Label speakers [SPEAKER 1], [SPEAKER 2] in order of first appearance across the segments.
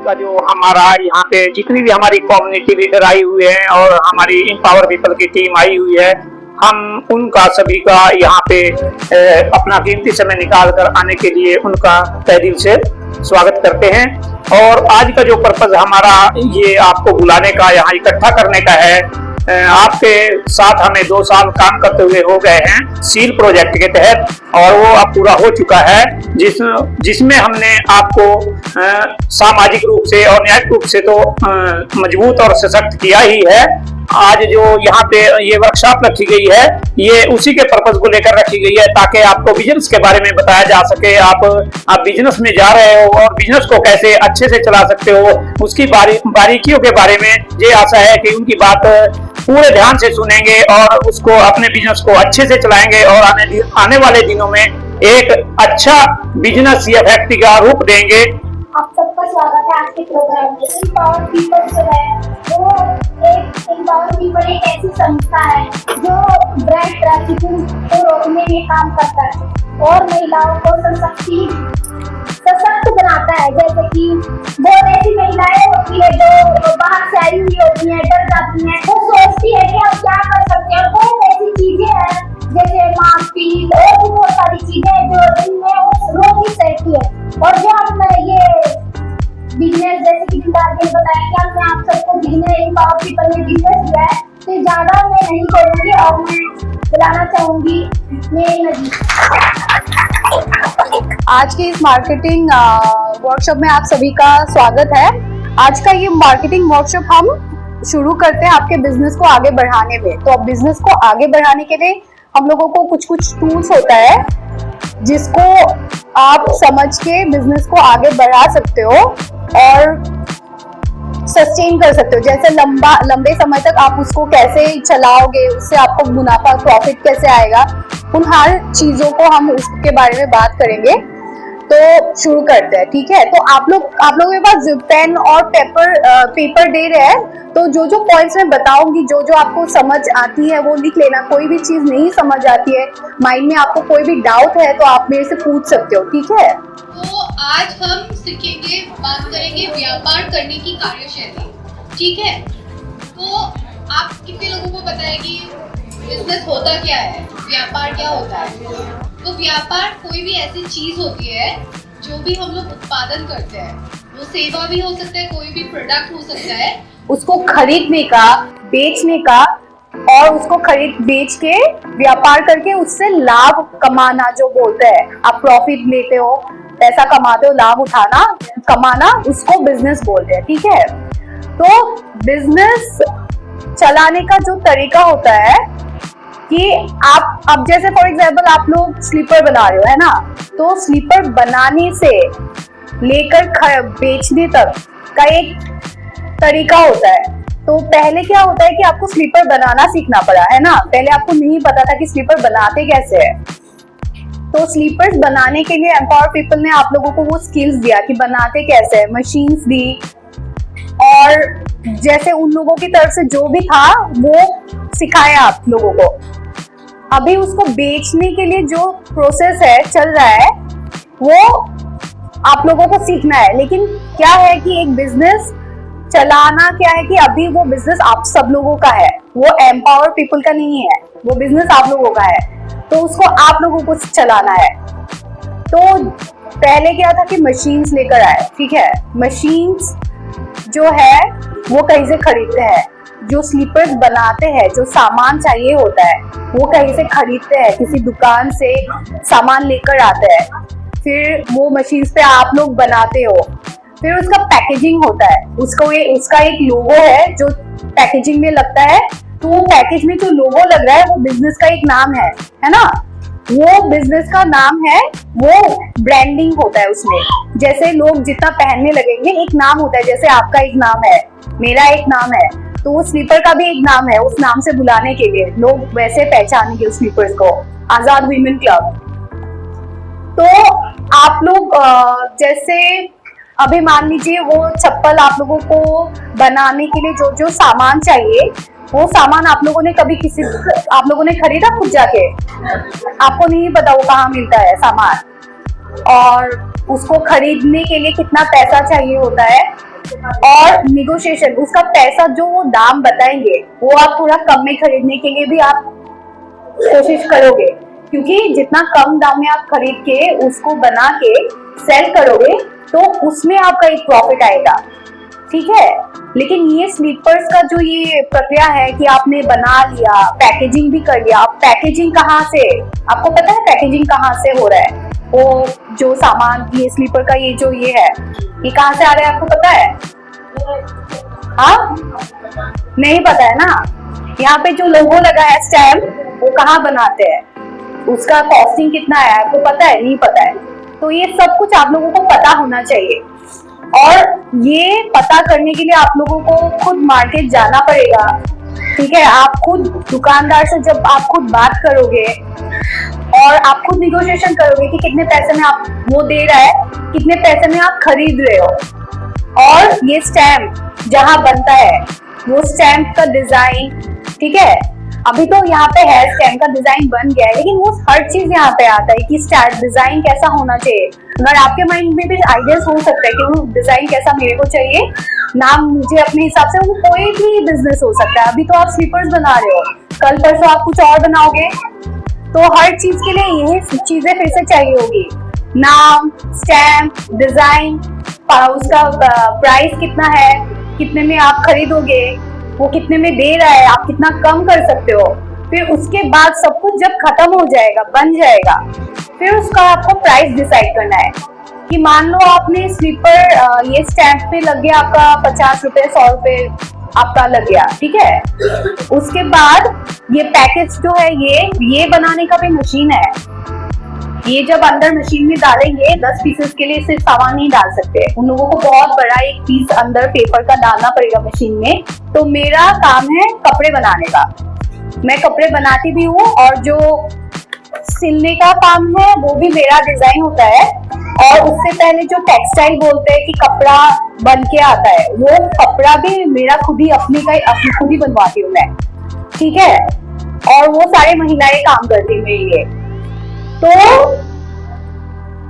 [SPEAKER 1] का जो हमारा यहाँ पे जितनी भी हमारी कम्युनिटी लीडर आई हुई है और हमारी एम्पावर पीपल की टीम आई हुई है, हम उनका सभी का यहाँ पे अपना कीमती समय निकाल कर आने के लिए उनका तहे दिल से स्वागत करते हैं। और आज का जो पर्पज हमारा ये आपको बुलाने का, यहाँ इकट्ठा करने का है, आपके साथ हमें 2 साल काम करते हुए हो गए हैं सील प्रोजेक्ट के तहत, और वो अब पूरा हो चुका है, जिसमें हमने आपको सामाजिक रूप से और न्यायिक रूप से तो मजबूत और सशक्त किया ही है। आज जो यहाँ पे ये वर्कशॉप रखी गई है, ये उसी के पर्पज को लेकर रखी गई है, ताकि आपको बिजनेस के बारे में बताया जा सके। आप बिजनेस में जा रहे हो और बिजनेस को कैसे अच्छे से चला सकते हो, उसकी बारीकियों के बारे में ये आशा है कि उनकी बात पूरे ध्यान से सुनेंगे और उसको अपने बिजनेस को अच्छे से चलाएंगे और आने वाले दिनों में एक अच्छा बिजनेस या फैक्ट्री का रूप देंगे।
[SPEAKER 2] आप सबका स्वागत है आज के प्रोग्राम में। एम्पावर पीपल जो है एम्पावर पीपल एक ऐसी संस्था है जो ब्रांड ट्रैफिकिंग को रोकने में काम करता है और महिलाओं को सशक्त बनाता है। जैसे कि बहुत ऐसी महिलाएं होती है जो बाहर से आई हुई होती है, डर जाती है, वो सोचती है कि हम क्या कर सकते हैं। बहुत ऐसी चीजें हैं जैसे मारपीट और भी बहुत सारी चीजें जो इनमें रोक ही सकती है। और जो हम ये बिजनेस जैसे कि ने बताया कि हमने आप सबको बिजनेस एम्पावर पीपल में बिजनेस दिया है, तो ज्यादा मैं नहीं करूंगी और मैं बुलाना चाहूंगी मेरी नदी।
[SPEAKER 3] आज के इस मार्केटिंग वर्कशॉप में आप सभी का स्वागत है। आज का ये मार्केटिंग वर्कशॉप हम शुरू करते हैं आपके बिजनेस को आगे बढ़ाने में। तो अब बिजनेस को आगे बढ़ाने के लिए हम लोगों को कुछ टूल्स होता है जिसको आप समझ के बिजनेस को आगे बढ़ा सकते हो और सस्टेन कर सकते हो। जैसे लंबे समय तक आप उसको कैसे चलाओगे, उससे आपको मुनाफा प्रॉफिट कैसे आएगा, उन हर चीजों को हम उसके बारे में बात करेंगे। तो शुरू करते हैं, ठीक है। तो आप लोगों के पास जो पेन और पेपर दे रहे हैं, तो जो पॉइंट्स मैं बताऊंगी, जो आपको समझ आती है वो लिख लेना। कोई भी चीज नहीं समझ आती है, माइंड में आपको कोई भी डाउट है तो आप मेरे से पूछ सकते हो, ठीक है।
[SPEAKER 4] तो आज हम सीखेंगे, बात करेंगे व्यापार करने की कार्यशैली, ठीक है। तो आप कितने लोगों को पता है कि बिजनेस होता क्या है, व्यापार क्या होता है? तो व्यापार कोई भी ऐसी चीज होती है जो भी हम लोग उत्पादन करते हैं, वो सेवा भी हो सकता है, कोई भी प्रोडक्ट हो सकता है,
[SPEAKER 3] उसको खरीदने का, बेचने का और उसको खरीद बेच के व्यापार करके उससे लाभ कमाना, जो बोलते हैं आप प्रॉफिट लेते हो, पैसा कमाते हो, लाभ कमाना, उसको बिजनेस बोलते हैं, ठीक है। तो बिजनेस चलाने का जो तरीका होता है कि आप अब जैसे फॉर एग्जाम्पल आप लोग स्लीपर बना रहे हो, है ना, तो स्लीपर बनाने से लेकर बेचने तक का एक तरीका होता है। तो पहले क्या होता है कि आपको स्लीपर बनाना सीखना पड़ा, है ना। पहले आपको नहीं पता था कि स्लीपर बनाते कैसे है। तो स्लीपर्स बनाने के लिए एम्पावर पीपल ने आप लोगों को वो स्किल्स दिया कि बनाते कैसे है, मशीन्स दी, और जैसे उन लोगों की तरफ से जो भी था वो सिखाया आप लोगों को। अभी उसको बेचने के लिए जो प्रोसेस है चल रहा है वो आप लोगों को सीखना है। लेकिन क्या है कि एक बिजनेस चलाना क्या है कि अभी वो बिजनेस आप सब लोगों का है, वो एम्पावर पीपल का नहीं है, वो बिजनेस आप लोगों का है, तो उसको आप लोगों को चलाना है। तो पहले क्या था कि मशीन्स लेकर आए, ठीक है। मशीन्स जो है वो कहीं से खरीदते हैं, जो स्लीपर्स बनाते हैं, जो सामान चाहिए होता है वो कहीं से खरीदते हैं, किसी दुकान से सामान लेकर आते हैं, फिर वो मशीन्स पे आप लोग बनाते हो। फिर उसका पैकेजिंग होता है, उसका एक लोगो है जो पैकेजिंग में लगता है, तो वो पैकेज में जो लोगो लग रहा है वो बिजनेस का एक नाम है ना। वो बिजनेस का नाम है, वो ब्रांडिंग होता है उसमें। जैसे लोग जितना पहनने लगेंगे एक नाम होता है, जैसे आपका एक नाम है, मेरा एक नाम है, तो वो स्लीपर का भी एक नाम है। उस नाम से बुलाने के लिए लोग वैसे पहचानेंगे उस स्लीपर्स को, आजाद वीमेन क्लब। तो आप लोग जैसे अभी मान लीजिए वो चप्पल आप लोगों को बनाने के लिए जो सामान चाहिए, वो सामान आप लोगों ने आप लोगों ने खरीदा खुद जाके? आपको नहीं पता वो कहाँ मिलता है सामान, और उसको खरीदने के लिए कितना पैसा चाहिए होता है और निगोशिएशन, उसका पैसा जो वो दाम बताएंगे वो आप थोड़ा कम में खरीदने के लिए भी आप कोशिश करोगे, क्योंकि जितना कम दाम में आप खरीद के उसको बना के सेल करोगे तो उसमें आपका एक प्रॉफिट आएगा, ठीक है। लेकिन ये स्लीपर्स का जो ये प्रक्रिया है कि आपने बना लिया, पैकेजिंग भी कर लिया, पैकेजिंग कहाँ से, आपको पता है पैकेजिंग कहाँ से हो रहा है? वो जो सामान ये स्लीपर का ये जो ये है, ये कहाँ से आ रहा है आपको पता है? हाँ, नहीं पता है ना। यहाँ पे जो लोगो लगा है स्टैम्प, वो कहाँ बनाते हैं, उसका कॉस्टिंग कितना है आपको पता है? नहीं पता है। तो ये सब कुछ आप लोगों को पता होना चाहिए, और ये पता करने के लिए आप लोगों को खुद मार्केट जाना पड़ेगा, ठीक है। आप खुद दुकानदार से जब आप खुद बात करोगे और आप खुद निगोशिएशन करोगे कि कितने पैसे में आप वो दे रहा है, कितने पैसे में आप खरीद रहे हो, और ये स्टैम्प जहां बनता है वो स्टैम्प का डिजाइन, ठीक है। अभी तो यहाँ पे है स्टैम्प का डिजाइन बन गया है, लेकिन वो हर चीज यहाँ पे आता है कि डिजाइन कैसा होना चाहिए। अगर आपके माइंड में भी आइडियाज हो सकता है कि वो डिजाइन कैसा मेरे को चाहिए, नाम मुझे अपने हिसाब से, वो कोई भी बिजनेस हो सकता है। अभी तो आप स्लीपर्स बना रहे हो, कल परसों आप कुछ और बनाओगे, तो हर चीज के लिए यही चीजें फिर से चाहिए होगी, नाम, स्टैम्प, डिजाइन, उसका प्राइस कितना है, कितने में आप खरीदोगे, वो कितने में दे रहा है, आप कितना कम कर सकते हो। फिर उसके बाद सब कुछ जब खत्म हो जाएगा, बन जाएगा, फिर उसका आपको प्राइस डिसाइड करना है कि मान लो आपने स्लीपर ये स्टैम्प पे लग गया आपका 50 रुपए 100 रुपए आपका लग गया, ठीक है। उसके बाद ये पैकेज जो है ये बनाने का भी मशीन है, ये जब अंदर मशीन में डालेंगे 10 पीसेस के लिए सिर्फ सामान नहीं डाल सकते, उन लोगों को बहुत बड़ा एक पीस अंदर पेपर का डालना पड़ेगा मशीन में। तो मेरा काम है कपड़े बनाने का, मैं कपड़े बनाती भी हूँ, और जो सिलने का काम है वो भी मेरा डिजाइन होता है। और उससे पहले जो टेक्सटाइल बोलते हैं कि कपड़ा बन के आता है, वो कपड़ा भी मेरा खुद ही अपनी खुद ही बनवाती हूँ मैं, ठीक है। और वो सारे महिलाएं काम करती है मेरे लिए। तो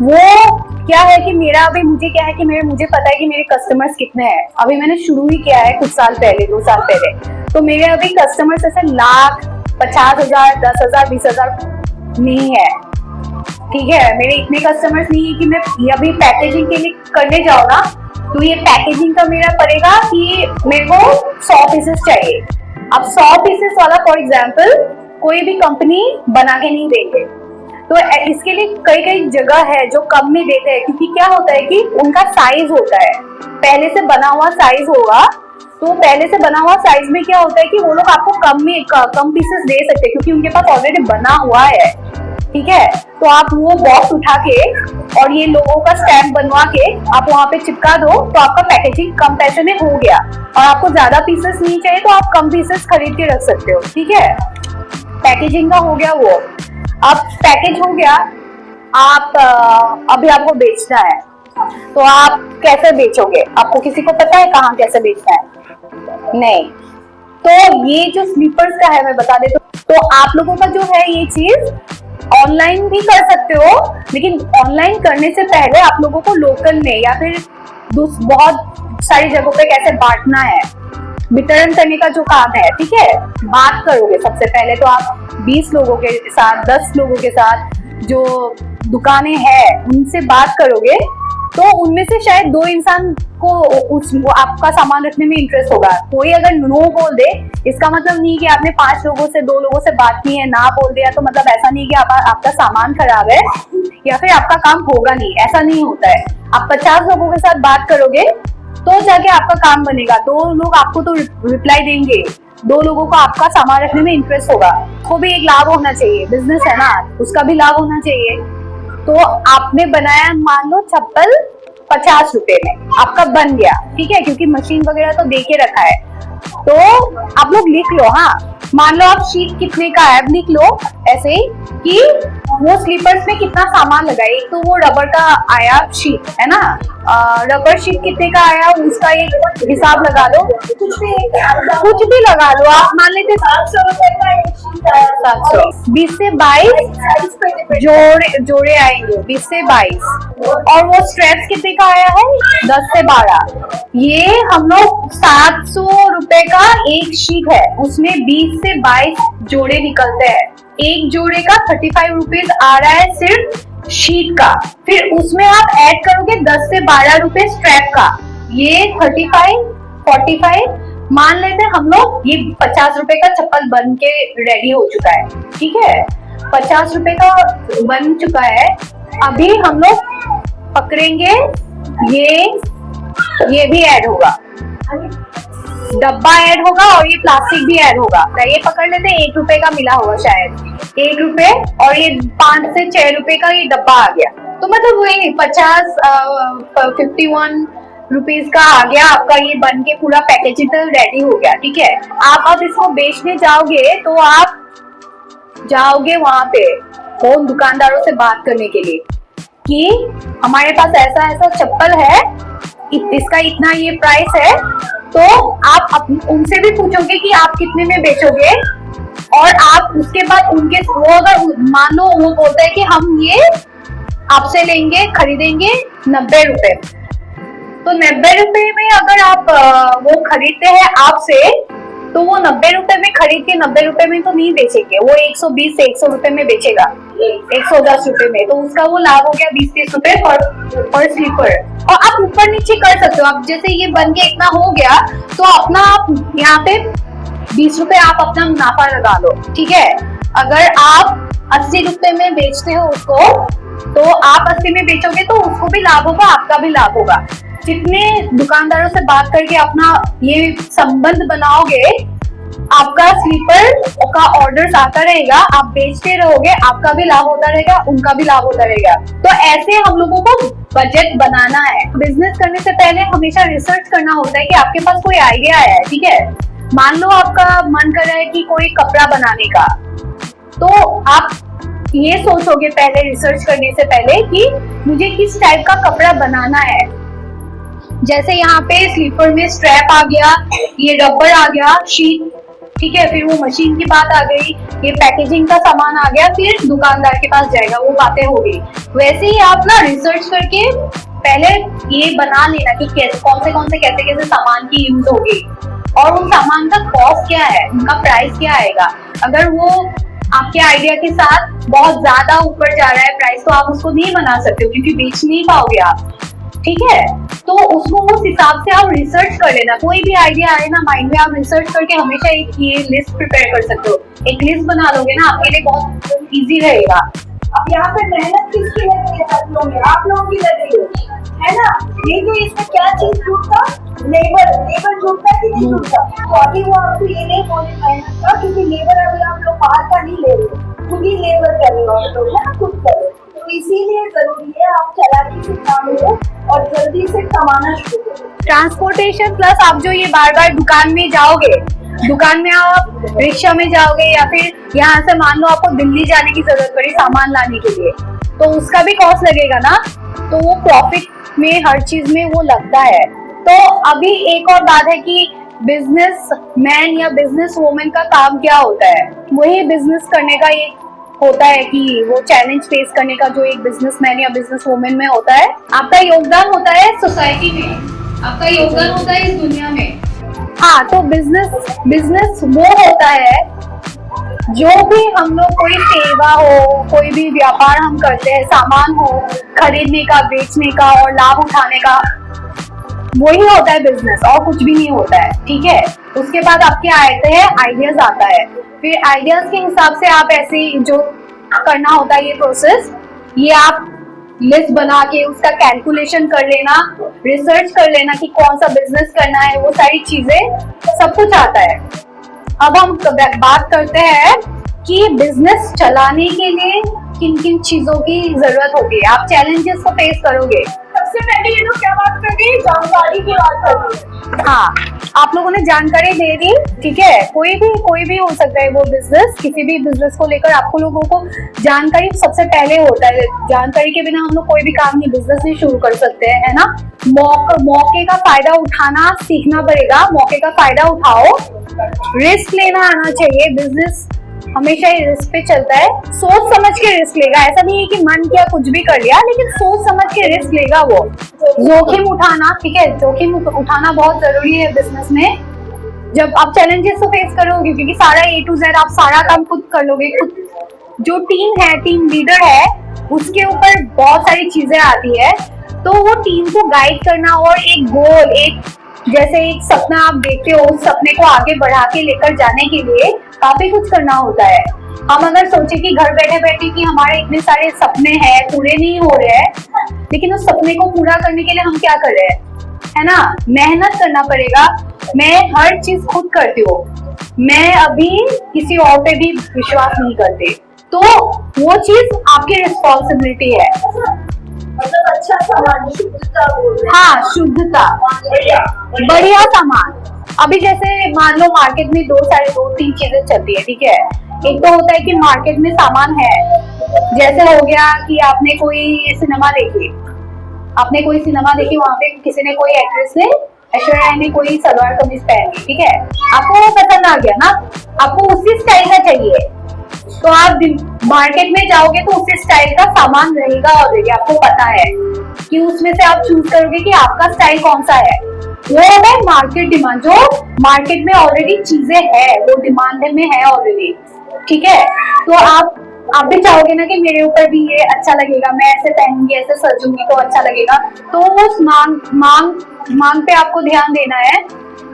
[SPEAKER 3] वो क्या है कि मेरा अभी मुझे क्या है कि मुझे पता है कि मेरे कस्टमर्स कितने हैं। अभी मैंने शुरू ही किया है कुछ साल पहले, 2 साल पहले, तो मेरे अभी कस्टमर्स ऐसे लाख, 50,000, 10,000, 20,000 नहीं है, ठीक है। मेरे इतने कस्टमर्स नहीं है कि मैं अभी पैकेजिंग के लिए करने जाऊँ ना, तो ये पैकेजिंग का मेरा पड़ेगा कि मेरे को 100 पीसेस चाहिए। अब 100 पीसेस वाला फॉर एग्जाम्पल कोई भी कंपनी बना के नहीं देंगे, तो इसके लिए कई जगह है जो कम में देते हैं, क्योंकि क्या होता है कि उनका साइज होता है, पहले से बना हुआ साइज होगा, तो पहले से बना हुआ साइज में क्या होता है कि वो लोग आपको कम पीसेस दे सकते हैं, क्योंकि उनके पास ऑलरेडी बना हुआ है, ठीक है। तो आप वो बॉक्स उठा के और ये लोगों का स्टैम्प बनवा के आप वहां पे चिपका दो, तो आपका पैकेजिंग कम पैसे में हो गया। और आपको ज्यादा पीसेस नहीं चाहिए तो आप कम पीसेस खरीद के रख सकते हो, ठीक है। पैकेजिंग का हो गया वो। अब पैकेज हो गया, आप अभी आपको बेचना है, तो आप कैसे बेचोगे? आपको किसी को पता है कहाँ कैसे बेचना है? नहीं। तो ये जो स्लीपर्स का है मैं बता देता हूँ। तो आप लोगों का जो है ये चीज ऑनलाइन भी कर सकते हो, लेकिन ऑनलाइन करने से पहले आप लोगों को लोकल में या फिर बहुत सारी जगहों पे कैसे बांटना है, वितरण करने का जो काम है, ठीक है, बात करोगे। सबसे पहले तो आप 20 लोगों के साथ, 10 लोगों के साथ जो दुकानें हैं उनसे बात करोगे, तो उनमें से शायद 2 इंसान को वो आपका सामान रखने में इंटरेस्ट होगा। कोई अगर नो बोल दे, इसका मतलब नहीं कि आपने 5 लोगों से 2 लोगों से बात की है, ना बोल दिया तो मतलब ऐसा नहीं कि आपका सामान खराब है या फिर आपका काम होगा नहीं, ऐसा नहीं होता है। आप 50 लोगों के साथ बात करोगे तो जाके आपका काम बनेगा। 2 लोग आपको तो रिप्लाई देंगे, 2 लोगों को आपका सामान रखने में इंटरेस्ट होगा, वो भी एक लाभ होना चाहिए, बिजनेस है ना, उसका भी लाभ होना चाहिए। तो आपने बनाया मान लो चप्पल 50 रुपए में, आपका बन गया, ठीक है, क्योंकि मशीन वगैरह तो दे के रखा है। तो आप लोग लिख लो, हाँ, मान लो आप शीट कितने का है लिख लो, ऐसे ही कि वो स्लीपर्स में कितना सामान लगा है। एक तो वो रबर का आया शीट है ना, रबर शीट कितने का आया उसका एक हिसाब लगा लो, कुछ भी लगा लो आप, मान लेते
[SPEAKER 2] 700 रुपए का एक शीट आया,
[SPEAKER 3] 700, 20 से 22 जोड़े आएंगे, 20 से 22। और वो स्ट्रैप्स कितने का आया है, 10 से 12। ये हम लोग 700 रुपए का एक शीट है, उसमें 20 से 22 जोड़े निकलते हैं। एक जोड़े का 35 रुपीज आ रहा है सिर्फ शीट का, फिर उसमें आप ऐड करोगे 10 से 12 रुपए स्ट्रैप का, ये 35, 45 मान लेते हैं हम लोग। ये 50 रुपए का चप्पल बन के रेडी हो चुका है, ठीक है, 50 रुपए का बन चुका है। अभी हम लोग पकड़ेंगे, ये भी ऐड होगा, डब्बा ऐड होगा और ये प्लास्टिक भी ऐड होगा। ये पकड़ लेते हैं, 1 रुपए का मिला होगा शायद, 1 रुपए, और ये 5 से 6 रुपए का ये डब्बा आ गया। तो मतलब वही 51 रुपीज का आ गया आपका, ये बन के पूरा पैकेजिंग रेडी हो गया, ठीक है। आप अब इसको बेचने जाओगे तो आप जाओगे वहां पे उन दुकानदारों से बात करने के लिए कि हमारे पास ऐसा ऐसा चप्पल है, इसका इतना ये प्राइस है। तो आप उनसे भी पूछोगे कि आप कितने में बेचोगे, और आप उसके बाद उनके, वो अगर मान लो वो बोलता है कि हम ये आपसे लेंगे, खरीदेंगे 90 रुपए, तो 90 रुपए में अगर आप वो खरीदते हैं आपसे, तो वो 90 रुपए में खरीद के 90 रुपए में तो नहीं बेचेंगे, वो 120 से 100 रुपए में बेचेगा, 110 रुपए में, तो उसका वो लाभ हो गया 20-30 रुपए पर स्लीपर। और आप ऊपर नीचे कर सकते हो, आप जैसे ये बन के इतना हो गया तो अपना आप यहाँ पे 20 रुपए आप अपना मुनाफा लगा लो, ठीक है। अगर आप 80 रुपए में बेचते हो उसको, तो आप 80 में बेचोगे तो उसको भी लाभ होगा, आपका भी लाभ होगा। जितने दुकानदारों से बात करके अपना ये संबंध बनाओगे, आपका स्लीपर का ऑर्डर्स आता रहेगा, आप बेचते रहोगे, आपका भी लाभ होता रहेगा, उनका भी लाभ होता रहेगा। तो ऐसे हम लोगों को बजट बनाना है। बिजनेस करने से पहले हमेशा रिसर्च करना होता है कि आपके पास कोई आइडिया है, ठीक है। मान लो आपका मन कर रहा है कि कोई कपड़ा बनाने का, तो आप ये सोचोगे पहले रिसर्च करने से पहले कि मुझे किस टाइप का कपड़ा बनाना है। जैसे यहाँ पे स्लीपर में स्ट्रैप आ गया, ये रबर आ गया, शीट, ठीक है, फिर वो मशीन की बात आ गई, ये पैकेजिंग का सामान आ गया, फिर दुकानदार के पास जाएगा, वो बातें हो गई। वैसे ही आप ना रिसर्च करके पहले ये बना लेना कि कौन से कैसे सामान की यूज होगी, और उन सामान का कॉस्ट क्या है, उनका प्राइस क्या आएगा। अगर वो आपके आइडिया के साथ बहुत ज्यादा ऊपर जा रहा है प्राइस, तो आप उसको नहीं बना सकते हो, क्योंकि बेच नहीं पाओगे आप, ठीक है। तो उसको उस हिसाब से आप रिसर्च कर लेना। कोई भी आइडिया आए ना माइंड में, आप रिसर्च करके हमेशा एक ये लिस्ट प्रिपेयर कर सकते हो। एक लिस्ट बना लोगे ना, आपके लिए बहुत इजी रहेगा।
[SPEAKER 2] अब यहाँ पे मेहनत किसकी लग रही है, आप लोगों की लग रही है ना। ये जो इसमें क्या चीज जुड़ता, लेबर जुड़ता कि नहीं जुड़ता। तो अभी वो आपको ये नहीं बोले मेहनत का, क्योंकि लेबर अभी आप लोग बाहर का नहीं ले रहे, खुद ही लेबर कर रहे हो आप लोग ना, खुद कर रहे हो। तो इसीलिए जरूरी है आप चालाकी से काम लो और जल्दी से कमाना शुरू करो।
[SPEAKER 3] ट्रांसपोर्टेशन प्लस आप जो ये बार बार दुकान में जाओगे, दुकान में आप रिक्शा में जाओगे, या फिर यहाँ से मान लो आपको दिल्ली जाने की जरूरत पड़ी सामान लाने के लिए, तो उसका भी कॉस्ट लगेगा ना। तो वो प्रॉफिट में हर चीज में वो लगता है। तो अभी एक और बात है कि बिजनेस मैन या बिजनेस वुमेन का काम क्या होता है, वही बिजनेस करने का एक होता है कि वो चैलेंज फेस करने का जो एक बिजनेसमैन या बिजनेस वुमेन में होता है। आपका योगदान होता है सोसाइटी में, आपका योगदान होता है इस दुनिया में। हाँ, तो बिजनेस वो होता है जो भी हम लोग, कोई सेवा हो, कोई भी व्यापार हम करते हैं, सामान हो खरीदने का, बेचने का और लाभ उठाने का, वही होता है बिजनेस, और कुछ भी नहीं होता है, ठीक है। उसके बाद आपके आते हैं आइडियाज आता है, फिर आइडियाज के हिसाब से आप ऐसे जो करना होता है ये प्रोसेस, ये आप लिस्ट बना के उसका कैलकुलेशन कर लेना, रिसर्च कर लेना कि कौन सा बिजनेस करना है, वो सारी चीजें सब कुछ आता है। अब हम बात करते हैं कि बिजनेस चलाने के लिए किन किन चीजों की जरूरत होगी, आप चैलेंजेस को फेस करोगे।
[SPEAKER 2] सबसे पहले ये लोग क्या बात कर रही है, जानकारी की बात कर रही है।
[SPEAKER 3] हाँ, आप लोगों ने जानकारी दे दी, ठीक है। कोई भी हो सकता है वो बिजनेस, किसी भी बिजनेस को लेकर आपको लोगों को जानकारी सबसे पहले होता है। जानकारी के बिना हम लोग कोई भी काम नहीं, बिजनेस नहीं शुरू कर सकते हैं, है ना। मौके का फायदा उठाना सीखना पड़ेगा, मौके का फायदा उठाओ, रिस्क लेना आना चाहिए। बिजनेस हमेशा ही रिस्क पे चलता है, सोच समझ के रिस्क लेगा। ऐसा नहीं है कि मन किया कुछ भी कर लिया, लेकिन सोच समझ के रिस्क लेगा वो। जोखिम उठाना, ठीक है, जोखिम उठाना बहुत जरूरी है बिजनेस में। जब आप चैलेंजेस को फेस करोगे, क्योंकि सारा A to Z आप सारा काम खुद कर लोगे, खुद जो टीम है, टीम लीडर है, उसके ऊपर बहुत सारी चीजें आती है। तो वो टीम को गाइड करना और एक गोल, एक जैसे एक सपना आप देखते हो, उस सपने को आगे बढ़ा के लेकर जाने के लिए काफी कुछ करना होता है। हम अगर सोचे कि घर बैठे बैठे कि हमारे इतने सारे सपने हैं, पूरे नहीं हो रहे हैं, लेकिन उस सपने को पूरा करने के लिए हम क्या कर रहे हैं, है ना, मेहनत करना पड़ेगा। मैं हर चीज खुद करती हूँ, मैं अभी किसी और पे भी विश्वास नहीं करती, तो वो चीज आपकी रिस्पॉन्सिबिलिटी है।
[SPEAKER 2] मतलब अच्छा सामान, शुद्धता बोल रहे हैं।
[SPEAKER 3] हाँ, शुद्धता, बढ़िया सामान। अभी जैसे मान लो मार्केट में दो तीन चीजें चलती है, ठीक है। एक तो होता है कि मार्केट में सामान है, जैसे हो गया कि आपने कोई सिनेमा देखी, वहां पे किसी ने, कोई एक्ट्रेस ने, ऐश्वर्या राय ने कोई सलवार कमीज पहनी, ठीक है, आपको वो पसंद आ गया ना, आपको उसी स्टाइल का चाहिए, तो आप मार्केट में जाओगे तो उसी स्टाइल का सामान रहेगा ऑलरेडी, आपको पता है कि उसमें से आप चूज करोगे कि आपका स्टाइल कौन सा है। वो है मार्केट डिमांड, जो मार्केट में ऑलरेडी चीजें है, वो डिमांड में है ऑलरेडी, ठीक है। तो आप भी चाहोगे ना कि मेरे ऊपर भी ये अच्छा लगेगा, मैं ऐसे पहनूंगी, ऐसे सजूंगी तो अच्छा लगेगा, तो उस मांग पे आपको ध्यान देना है।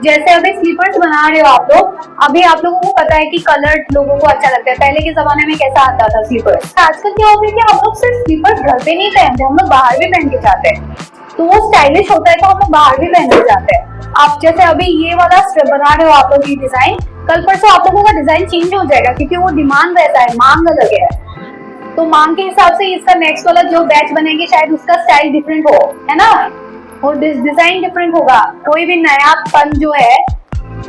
[SPEAKER 3] जैसे अभी स्लीपर्स बना रहे हो आप लोग, अभी आप लोगों को पता है कि कलर लोगों को अच्छा लगता है, पहले के जमाने में कैसा आता था स्लीपर्स। आजकल क्या होता है कि हम लोग सिर्फ स्लीपर्स घर पे नहीं पहनते, हम लोग बाहर भी पहन के जाते हैं, तो वो स्टाइलिश होता है, तो हम लोग बाहर भी पहन के जाते हैं। आप जैसे अभी ये वाला बना रहे हो आप लोग, ये डिजाइन, कल परसों आप लोगों का डिजाइन चेंज हो जाएगा, क्योंकि वो डिमांड रहता है, मांग अलग है, तो मांग के हिसाब से इसका नेक्स्ट वाला जो बैच बनेंगे शायद उसका स्टाइल डिफरेंट हो, है ना, और डिजाइन डिफरेंट होगा। कोई भी नयापन जो है,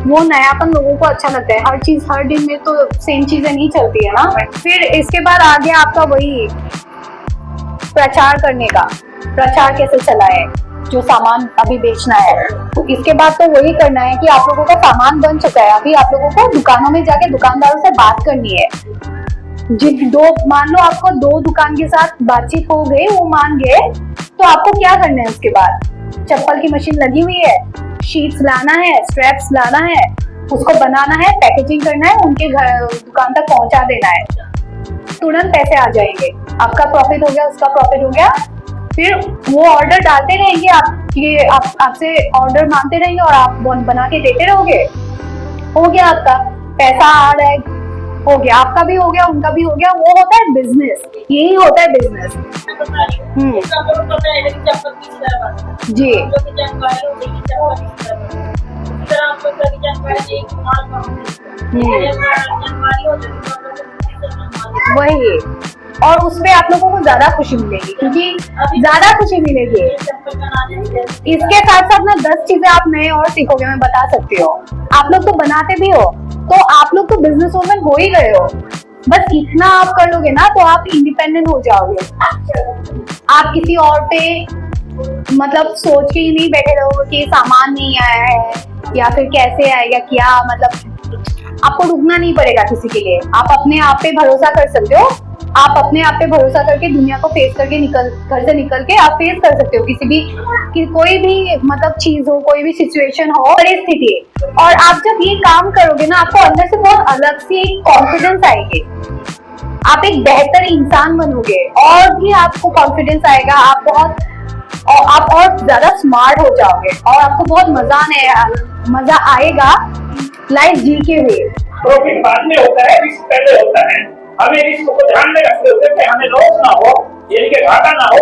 [SPEAKER 3] वो नयापन लोगों को अच्छा लगता है। हर चीज हर दिन में तो सेम चीजें नहीं चलती है ना। फिर इसके बाद आ गया आपका वही प्रचार करने का, प्रचार कैसे चलाए, जो सामान अभी बेचना है, तो इसके बाद तो वही करना है कि आप लोगों का सामान बन चुका है, अभी आप लोगों को दुकानों में जाके दुकानदारों से बात करनी है। मान लो आपको 2 दुकान के साथ बातचीत हो गई, वो मान गए, तो आपको क्या करना है उसके बाद, चप्पल की मशीन लगी हुई है, शीट्स लाना है, स्ट्रैप्स लाना है, उसको बनाना है, पैकेजिंग करना है, उनके घर दुकान तक पहुंचा देना है, तुरंत पैसे आ जाएंगे, आपका प्रॉफिट हो गया, उसका प्रॉफिट हो गया। फिर वो ऑर्डर डालते रहेंगे, आपसे ऑर्डर मांगते रहेंगे और आप बना के देते रहोगे, हो गया आपका पैसा आ रहा है, हो गया, आपका भी हो गया, उनका भी हो गया। वो होता है बिजनेस, यही होता है बिजनेस। जी, वही, और उसपे आप लोगों को ज्यादा खुशी मिलेगी, क्योंकि ज्यादा खुशी मिलेगी। इसके साथ साथ ना 10 चीजें आप नए और सीखोगे, मैं बता सकती हूँ। आप लोग तो बनाते भी हो, तो आप लोग तो बिजनेस वुमन हो ही गए हो, बस इतना आप कर लोगे ना तो आप इंडिपेंडेंट हो जाओगे। आप किसी और पे मतलब सोच के ही नहीं बैठे रहोगे कि सामान नहीं आया है या फिर कैसे आएगा, क्या मतलब, आपको रुकना नहीं पड़ेगा किसी के लिए। आप अपने आप पे भरोसा कर सकते हो, आप अपने आप पे भरोसा करके दुनिया को फेस करके घर से निकल के आप फेस कर सकते हो कोई भी मतलब चीज हो, कोई भी सिचुएशन हो, परिस्थिति। और आप जब ये काम करोगे ना, आपको अंदर से बहुत अलग सी एक कॉन्फिडेंस आएगी, आप एक बेहतर इंसान बनोगे और भी आपको कॉन्फिडेंस आएगा, आप और ज्यादा स्मार्ट हो जाओगे और आपको बहुत मजा आएगा लाइफ जी के हुए।
[SPEAKER 1] प्रॉफिट बाद में होता है, रिस्क पहले होता है। हमें रिस्क को ध्यान में रखते हुए कि हमें लॉस ना हो, यानी कि घाटा ना हो,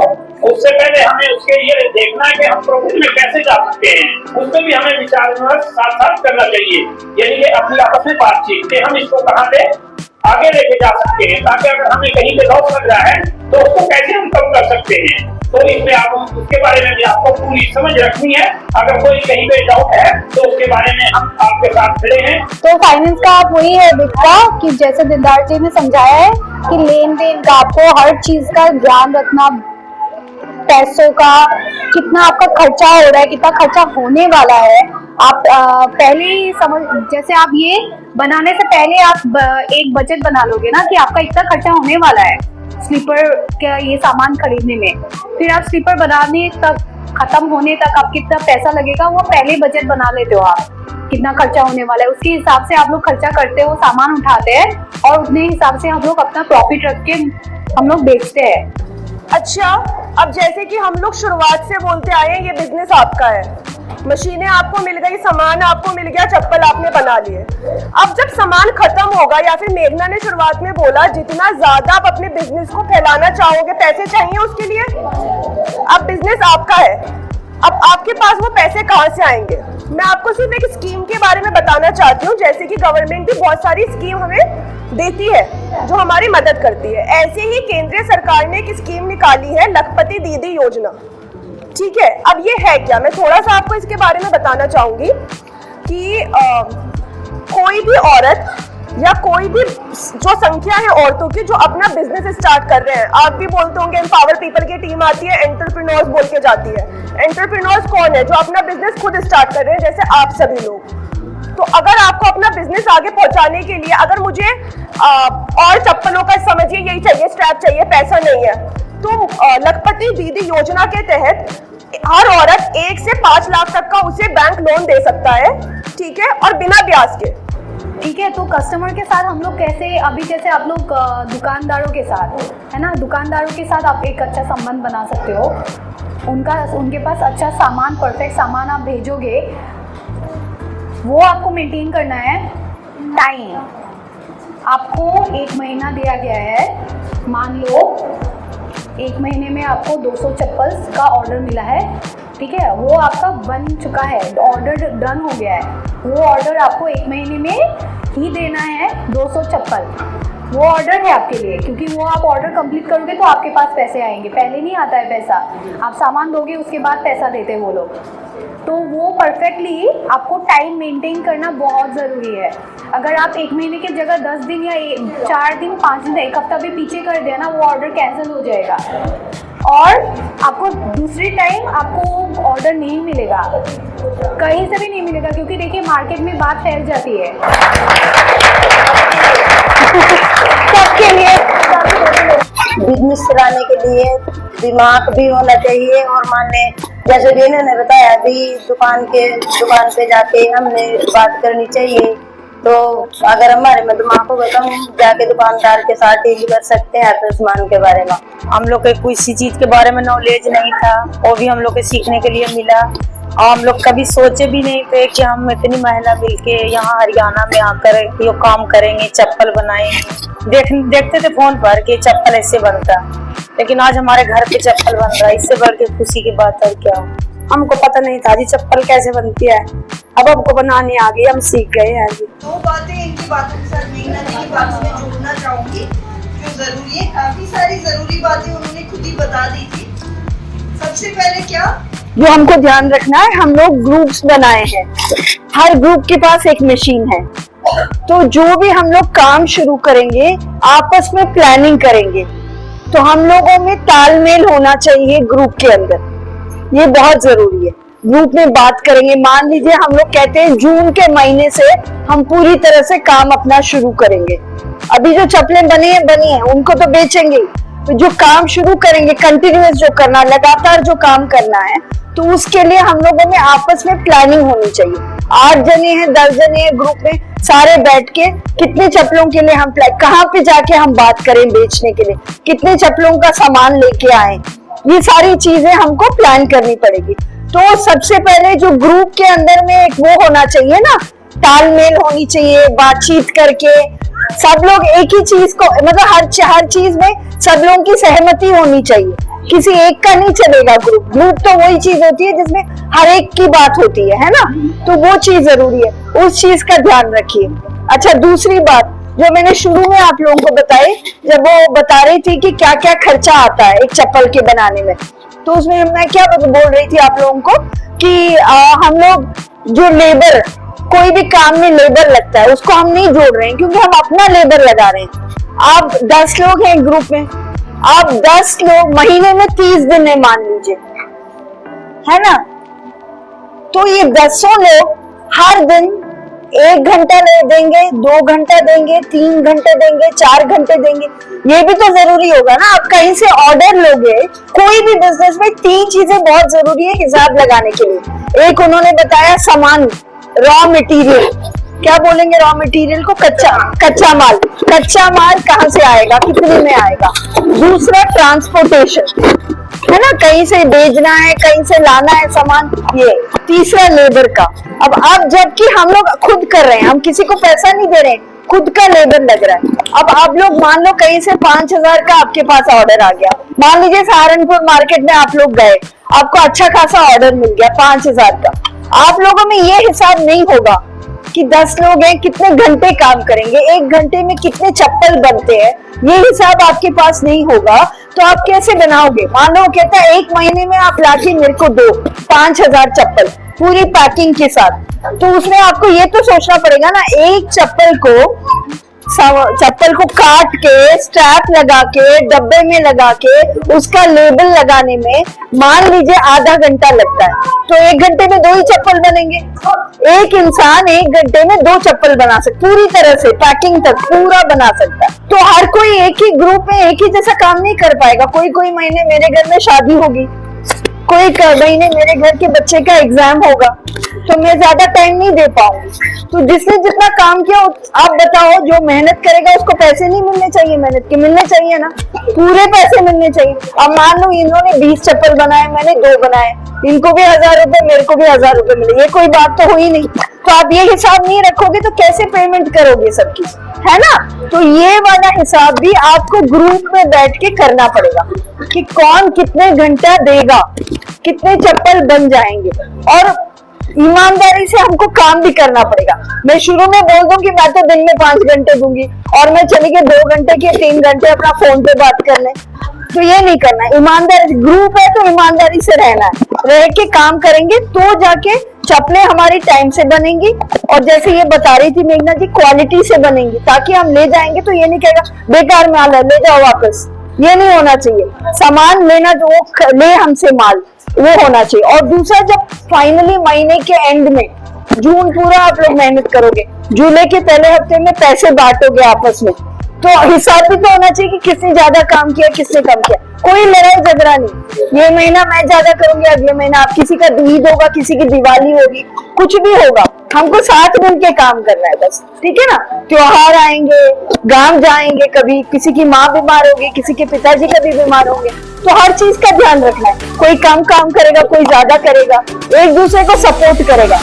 [SPEAKER 1] उससे पहले हमें उसके लिए देखना है कि हम प्रॉफिट में कैसे जा सकते हैं। उसमें भी हमें विचार विमर्श साथ करना चाहिए, यानी कि अपनी आपस में बातचीत कि हम इसको कहाँ पे आगे लेके जा सकते हैं, ताकि अगर हमें कहीं पे लॉस लग रहा है तो उसको कैसे हम कम कर सकते हैं। तो इसमें आप उसके बारे में भी आपको पूरी समझ रखनी है। अगर कोई कहीं पे डाउट है तो उसके बारे में हम आपके साथ खड़े हैं।
[SPEAKER 3] तो फाइनेंस का आप वही है बिकता कि जैसे दिलदार जी ने समझाया है कि लेन देन का आपको हर चीज का ध्यान रखना, पैसों का कितना आपका खर्चा हो रहा है, कितना खर्चा होने वाला है, आप पहले ही समझ, जैसे आप ये बनाने से पहले आप एक बजट बना लोगे ना कि आपका इतना खर्चा होने वाला है स्लीपर का ये सामान खरीदने में, फिर आप स्लीपर बनाने तक, खत्म होने तक आप कितना पैसा लगेगा वो पहले बजट बना लेते हो आप, कितना खर्चा होने वाला है उसके हिसाब से आप लोग खर्चा करते हो, सामान उठाते हैं और उतने हिसाब से हम लोग अपना प्रॉफिट रख के हम लोग बेचते हैं।
[SPEAKER 5] अच्छा, अब जैसे कि हम लोग शुरुआत से बोलते आए हैं ये बिजनेस आपका है, मशीनें आपको मिल गई, सामान आपको मिल गया, चप्पल आपने बना लिए। अब जब सामान खत्म होगा, या फिर मेघना ने शुरुआत में बोला जितना ज्यादा आप अपने बिजनेस को फैलाना चाहोगे पैसे चाहिए उसके लिए। अब बिजनेस आपका है, अब आपके पास वो पैसे कहाँ से आएंगे? मैं आपको सिर्फ एक स्कीम के बारे में बताना चाहती हूँ, जैसे कि गवर्नमेंट भी बहुत सारी स्कीम हमें देती है जो हमारी मदद करती है। ऐसे ही केंद्रीय सरकार ने एक स्कीम निकाली है, लखपति दीदी योजना। ठीक है, अब ये है क्या, मैं थोड़ा सा आपको इसके बारे में बताना चाहूंगी कि कोई भी औरत या कोई भी जो संख्या है औरतों की जो अपना बिजनेस स्टार्ट कर रहे हैं, आप भी बोलते होंगे एम्पावर पीपल की टीम आती है, एंटरप्रेन्योर्स बोल के जाती है। एंटरप्रेन्योर्स कौन है? जो अपना बिजनेस खुद स्टार्ट कर रहे हैं, जैसे आप सभी लोग। तो अगर आपको अपना बिजनेस आगे पहुंचाने के लिए, अगर मुझे और चप्पलों का समझिए यही चाहिए, स्ट्रैप चाहिए, पैसा नहीं है, तो लखपति दीदी योजना के तहत हर औरत 1 से 5 लाख तक का उसे बैंक लोन दे सकता है। ठीक है, और बिना ब्याज के।
[SPEAKER 3] ठीक है, तो कस्टमर के साथ हम लोग कैसे, अभी जैसे आप लोग दुकानदारों के साथ है ना, दुकानदारों के साथ आप एक अच्छा संबंध बना सकते हो, उनके पास अच्छा सामान, परफेक्ट सामान आप भेजोगे, वो आपको मेंटेन करना है। टाइम आपको 1 महीना दिया गया है, मान लो 1 महीने में आपको 200 चप्पल का ऑर्डर मिला है, ठीक है, वो आपका बन चुका है, ऑर्डर डन हो गया है, वो ऑर्डर आपको 1 महीने में ही देना है 200 चप्पल, वो ऑर्डर है आपके लिए, क्योंकि वो आप ऑर्डर कंप्लीट करोगे तो आपके पास पैसे आएंगे, पहले नहीं आता है पैसा, आप सामान दोगे उसके बाद पैसा देते हैं वो लोग। तो वो परफेक्टली आपको टाइम मेंटेन करना बहुत ज़रूरी है। अगर आप 1 महीने की जगह 10 दिन या 4 दिन, 5 दिन, 1 हफ्ता भी पीछे कर दिया ना, वो ऑर्डर कैंसिल हो जाएगा और आपको दूसरी टाइम आपको ऑर्डर नहीं मिलेगा, कहीं से भी नहीं मिलेगा, क्योंकि देखिए मार्केट में बात फैल जाती है सबके लिए।
[SPEAKER 6] बिजनेस चलाने के लिए दिमाग भी होना चाहिए, और मान ले जैसे रेनू ने बताया अभी दुकान पे जाके हमने बात करनी चाहिए, तो अगर हमारे में दिमाग होगा तो हम जाके दुकानदार के साथ डील कर सकते हैं हर सामान के बारे में। हम लोग के किसी चीज के बारे में नॉलेज नहीं था, वो भी हम लोग के सीखने के लिए मिला, और हम लोग कभी सोचे भी नहीं थे कि हम इतनी महिला मिलके यहाँ हरियाणा में आकर ये काम करेंगे, चप्पल बनाएंगे। देखते थे फोन पर कि चप्पल ऐसे बनता, लेकिन आज हमारे घर पे चप्पल बन रहा है, इससे बढ़ के खुशी की बात है क्या। हमको पता नहीं था जी चप्पल कैसे बनती है, अब हमको बनाने आ गई, हम सीख गए हैं जी।
[SPEAKER 7] 2 बातें इनकी बातों के साथ मेघना जी की बात में जोड़ना चाहूंगी जो जरूरी है, काफी सारी जरूरी बातें उन्होंने खुद ही बता दी थी। सबसे पहले क्या
[SPEAKER 6] जो हमको ध्यान रखना है, हम लोग ग्रुप्स बनाए हैं, हर ग्रुप के पास एक मशीन है, तो जो भी हम लोग काम शुरू करेंगे आपस में प्लानिंग करेंगे, तो हम लोगों में तालमेल होना चाहिए ग्रुप के अंदर, ये बहुत जरूरी है। ग्रुप में बात करेंगे, मान लीजिए हम लोग कहते हैं जून के महीने से हम पूरी तरह से काम अपना शुरू करेंगे, अभी जो चप्पलें बनी है उनको तो बेचेंगे, तो जो काम शुरू करेंगे कंटिन्यूअस जो करना, लगातार जो काम करना है, तो उसके लिए हम लोगों में आपस में प्लानिंग होनी चाहिए। 8 जने हैं, 10 जने हैं ग्रुप में, सारे बैठ के कितने चप्पलों के लिए हम कहाँ पे जाके हम बात करें बेचने के लिए, कितने चप्पलों का सामान लेके आए, ये सारी चीजें हमको प्लान करनी पड़ेगी। तो सबसे पहले जो ग्रुप के अंदर में एक वो होना चाहिए ना, तालमेल होनी चाहिए, बातचीत करके सब लोग एक ही चीज को, मतलब हर चीज में सब लोगों की सहमति होनी चाहिए, किसी एक का नहीं चलेगा। ग्रुप तो वही चीज होती है जिसमें हर एक की बात होती है ना, तो वो चीज जरूरी है, उस चीज का ध्यान रखिए। अच्छा, दूसरी बात जो मैंने शुरू में आप लोगों को बताई, जब वो बता रही थी कि क्या क्या खर्चा आता है एक चप्पल के बनाने में, तो उसमें मैं क्या बोल रही थी आप लोगों को कि हम लोग जो लेबर, कोई भी काम में लेबर लगता है उसको हम नहीं जोड़ रहे हैं, क्योंकि हम अपना लेबर लगा रहे हैं। आप 10 लोग हैं ग्रुप में, आप 10 लोग, महीने में 30 दिन है मान लीजिए, है ना, तो ये 10 लोग हर दिन 1 घंटा देंगे, 2 घंटा देंगे, 3 घंटे देंगे, 4 घंटे देंगे। ये भी तो जरूरी होगा ना। आप कहीं से ऑर्डर लोगे, कोई भी बिजनेस में 3 चीजें बहुत जरूरी है हिसाब लगाने के लिए। एक उन्होंने बताया सामान, रॉ मटेरियल, क्या बोलेंगे रॉ मटेरियल को, कच्चा माल। कच्चा माल कहाँ से आएगा, कितने में आएगा। दूसरा ट्रांसपोर्टेशन, है ना, कहीं से भेजना है, कहीं से लाना है सामान, ये। तीसरा लेबर का। अब जबकि हम लोग खुद कर रहे हैं, हम किसी को पैसा नहीं दे रहे हैं, खुद का लेबर लग रहा है। अब आप लोग मान लो कहीं से 5000 का आपके पास ऑर्डर आ गया, मान लीजिए सहारनपुर मार्केट में आप लोग गए, आपको अच्छा खासा ऑर्डर मिल गया 5000 का। आप लोगों में ये हिसाब नहीं होगा कि 10 लोग हैं, कितने घंटे काम करेंगे, 1 घंटे में कितने चप्पल बनते हैं, ये हिसाब आपके पास नहीं होगा, तो आप कैसे बनाओगे। मान लो कहता है 1 महीने में आप लाके मेरे को दो 5000 चप्पल पूरी पैकिंग के साथ, तो उसमें आपको ये तो सोचना पड़ेगा ना, एक चप्पल को काट के, स्ट्रैप लगा के, डब्बे में लगा के, उसका लेबल लगाने में मान लीजिए आधा घंटा लगता है, तो 1 घंटे में 2 ही चप्पल बनेंगे। एक इंसान 1 घंटे में 2 चप्पल बना सकता, पूरी तरह से पैकिंग तक पूरा बना सकता है। तो हर कोई एक ही ग्रुप में एक ही जैसा काम नहीं कर पाएगा। कोई महीने मेरे घर में शादी होगी, कोई महीने मेरे घर के बच्चे का एग्जाम होगा, तो मैं ज्यादा टाइम नहीं दे पाऊंगी। तो जिसने जितना काम किया, आप बताओ, जो मेहनत करेगा उसको पैसे नहीं मिलने चाहिए, मेहनत के मिलने चाहिए ना, पूरे पैसे मिलने चाहिए। अब मान लो इन्होंने 20 चप्पल बनाए, मैंने 2 बनाए, इनको भी 1000 रुपए, मेरे को भी 1000 रुपए मिले, ये कोई बात तो हुई नहीं। तो आप ये हिसाब नहीं रखोगे तो कैसे पेमेंट करोगे सबकी, है ना। तो ये वाला हिसाब भी आपको ग्रुप में बैठ के करना पड़ेगा कि कौन कितने घंटा देगा, कितने चप्पल बन जाएंगे, और ईमानदारी से हमको काम भी करना पड़ेगा। मैं शुरू में बोल दूं कि मैं तो दिन में 5 घंटे दूंगी और मैं चली गई 2 घंटे के 3 घंटे अपना फोन पे बात करने, तो ये नहीं करना है। ईमानदारी, ग्रुप है तो ईमानदारी से रहना है, रह के काम करेंगे तो जाके चप्पलें हमारी टाइम से बनेंगी, और जैसे ये बता रही थी मेघना जी, क्वालिटी से बनेंगी, ताकि हम ले जाएंगे तो ये नहीं कहेगा बेकार माल है, ले जाओ वापस, ये नहीं होना चाहिए। सामान लेना जो वो ले हमसे माल, वो होना चाहिए। और दूसरा, जब फाइनली महीने के एंड में, जून पूरा आप लोग मेहनत करोगे, जुलाई के पहले हफ्ते में पैसे बांटोगे आपस में, तो हिसाब भी तो होना चाहिए कि किसने ज्यादा काम किया, किसने कम किया। कोई लड़ाई झगड़ा नहीं, ये महीना मैं ज्यादा करूंगी, अगले महीना आप, किसी का ईद होगा, किसी की दिवाली होगी, कुछ भी होगा, हमको साथ मिलके काम करना है बस, ठीक है ना। त्योहार आएंगे, गांव जाएंगे, कभी किसी की माँ बीमार होगी, किसी के पिताजी कभी बीमार होंगे, तो हर चीज का ध्यान रखना है। कोई कम काम करेगा, कोई ज्यादा करेगा, एक दूसरे को सपोर्ट करेगा।